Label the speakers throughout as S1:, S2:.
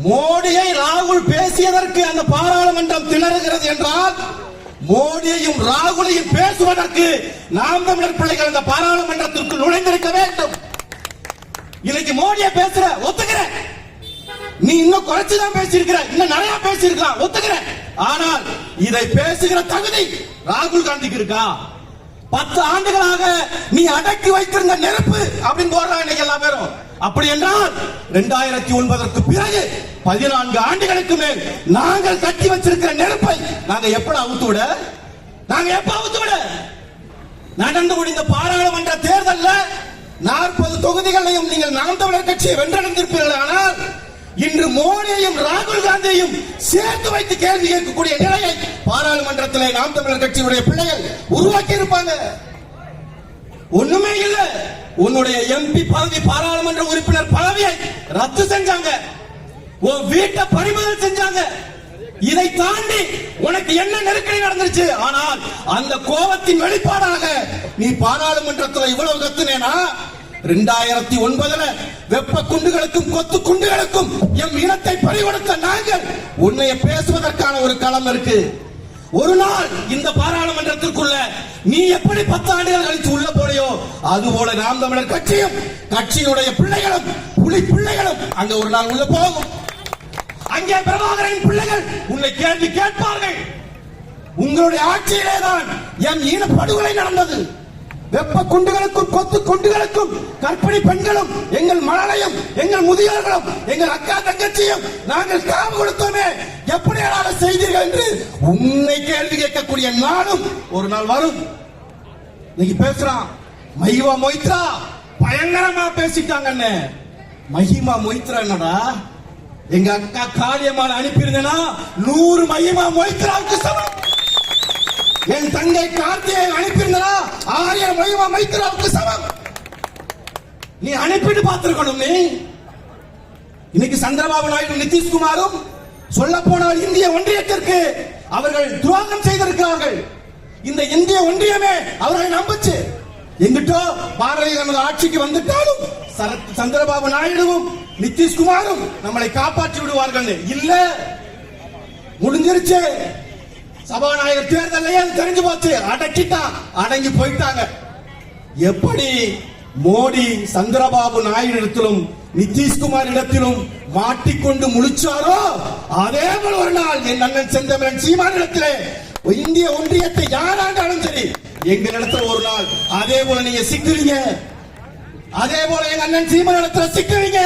S1: மோடியை ராகுல் பேசியதற்கு அந்த பாராளுமன்றம் திணறுகிறது என்றால் மோடியையும் ராகுலையும் பேசுவதற்கு நாம் தமிழர் பிள்ளைகள் அந்த பாராளுமன்றத்திற்கு நுழைந்திருக்க வேண்டும். இன்னைக்கு மோடியை பேசுற ஒத்துக்கிறேன், நீ இன்னும் குறைச்சுதான் பேசியிருக்கிற, இன்னும் நிறைய பேசியிருக்கலாம் ஒத்துக்கிறேன். ஆனால் இதை பேசுகிற தகுதி ராகுல் காந்திக்கு இருக்கா? 10 ஆண்டுகளாக நீ அடக்கி வைத்திருந்த நெருப்பு அப்படின்னு போடுறாங்க இன்னைக்கு எல்லா பேரும். அப்படி என்றால் 2009க்கு பிறகு 14 ஆண்டுகளுக்கு மேல் நாங்கள் கட்டி வச்சிருக்கிற நெருப்பை நாங்க எப்ப அவுத்து விட? நடந்து முடிந்த பாராளுமன்ற தேர்தலில் 40 தொகுதிகளையும் நீங்கள் நாம் தமிழர் கட்சியை வென்றடைந்திருப்பீர்கள். ஆனால் இன்று மோடியையும் ராகுல் காந்தியையும் சேர்த்து வைத்து கேள்வி கேட்கக்கூடிய நிலையை பாராளுமன்றத்திலே நாம் தமிழர் கட்சியுடைய பிள்ளைகள் உருவாக்கி இருப்பாங்க. ஒண்ணுமே இல்ல, உன்னுடைய எம்பி பதவி, பாராளுமன்ற உறுப்பினர் பதவியை ரத்து செஞ்சாங்க, உன் வீட்டை பறிமுதல் செஞ்சாங்க. இதை தாண்டி உனக்கு என்ன நெருக்கடி நடந்துச்சு? ஆனால் அந்த கோபத்தின் வெளிப்பாடாக நீ பாராளுமன்றத்தில் இவ்வளவு கத்துனேனா 2009 வெப்ப குண்டுகளுக்கும் கொத்து குண்டுகளுக்கும் எம் இனத்தை பறிகொடுத்த நாங்கள் உன்னைய பேசுவதற்கான ஒரு களம் இருக்கு. ஒரு நாள் இந்த பாராளுமன்றத்திற்குள்ள நீ எப்படி 10 ஆண்டுகள் கழித்து உள்ள போறியோ அதுபோல நாம் தமிழர் கட்சியும் கட்சியினுடைய பிள்ளைகளும் புலி பிள்ளைகளும் அங்க ஒரு நாள் உள்ள போகும். அங்கே பிரபாகரன் பிள்ளைகள் உன்னை கேள்வி கேட்பார்கள். உங்களுடைய ஆட்சியிலே தான் எம் இன படுகொலை நடந்தது. வெப்ப குண்டுகளுக்கும் கொத்து குண்டுகளுக்கும் கற்பிணி பெண்களும் எங்கள் மழலையும் எங்கள் முதியோர்களும் எங்கள் அக்கா தங்கச்சியும் நாங்கள் காவு கொடுத்தோமே, எப்படியான செய்தீர்கள் என்று உன்னை கேள்வி கேட்கக்கூடிய நாளும் ஒரு நாள் வரும். இன்னைக்கு பேசுறான் மஹிமா மொய்த்ரா பயங்கரமா பேசிட்டாங்க. மஹிமா மொய்த்ரா என்னடா? எங்க அக்கா காளியம்மாள் அனுப்பியிருந்தேன்னா 100 மஹிமா மொய்த்ராவுக்கு சமம். என் தங்கை கார்த்தியை அனுப்பியிருந்தா 1000 மஹிமா மொய்த்ராவுக்கு சமம். நீ அனுப்பிட்டு பார்த்திருக்கணும். நீ இன்னைக்கு சந்திரபாபு நாயுடு நிதிஷ்குமாரும் சொல்ல போனால் இந்திய ஒன்றியத்திற்கு அவர்கள் துரோகம் செய்திருக்கிறார்கள். இந்த இந்திய ஒன்றியமே அவர்களை நம்புச்சு. எங்கிட்டோ பாரதிய ஜனதா ஆட்சிக்கு வந்துட்டாலும் சந்திரபாபு நாயுடுவும் நிதிஷ்குமாரும் நம்மளை காப்பாற்றி விடுவார்கள். இல்ல, முடிஞ்சிருச்சு. சபாநாயகர் தேர்தல் தெரிஞ்சு போச்சு, அடக்கிட்டான், அடங்கி போயிட்டாங்க. எப்படி மோடி சந்திரபாபு நாயுடு இடத்திலும் நிதிஷ்குமார் இடத்திலும் மாட்டிக்கொண்டு முழிச்சாரோ அதே போல ஒரு நாள் என் அண்ணன் செந்தமிழன் சீமான் இடத்திலே இந்திய ஒன்றியத்தை யாராண்டாலும் சரி எங்க இடத்துல ஒரு நாள் அதே போல நீங்க சிக்குறீங்க. அதே போல எங்க அண்ணன் சீமான் இடத்துல சிக்குறீங்க.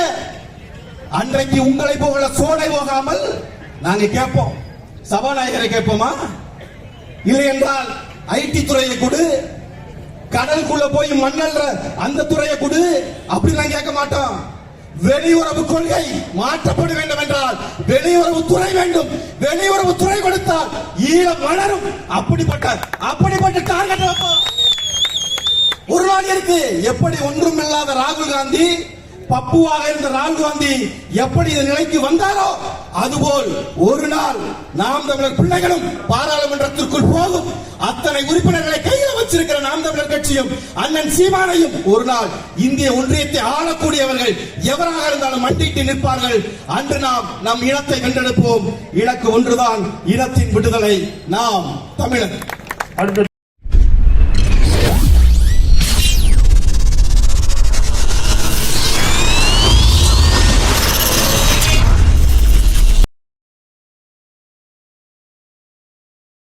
S1: அன்றைக்கு உங்களை போல சோடை போகாமல் நாங்க கேட்போம். சபாநாயகரை கேட்போமா? இல்லை என்றால் ஐடி துறையை கொடு, கடலுக்குள்ள போய் மண்ணல்ற அந்த துறையை கொடு, அப்படிலாம் கேட்க மாட்டோம். வெளியுறவு கொள்கை மாற்றப்பட வேண்டும் என்றால் வெளியுறவு துறை வேண்டும். வெளியுறவு துறை கொடுத்தால் ஈழம் வளரும். அப்படிப்பட்ட டார்கெட் ஒரு நாள் இருக்கு. எப்படி ஒன்றும் இல்லாத ராகுல் காந்தி, பப்புவாக இருந்த ராகுல் காந்தி எப்படி இந்த நிலைக்கு வந்தாரோ அதுபோல் ஒரு நாள் நாம் தமிழர் பிள்ளைகளும் பாராளுமன்றத்திற்குள் போகும். அத்தனை உறுப்பினர்களை கையில் வச்சிருக்கிற நாம் தமிழர் கட்சியும் அண்ணன் சீமானையும் ஒரு நாள் இந்திய ஒன்றியத்தை ஆளக்கூடியவர்கள் எவராக இருந்தாலும் மண்டிட்டு நிற்பார்கள். அன்று நாம் நம் இனத்தை வென்றெடுப்போம். இலக்கு ஒன்றுதான், இனத்தின் விடுதலை. நாம் தமிழர்.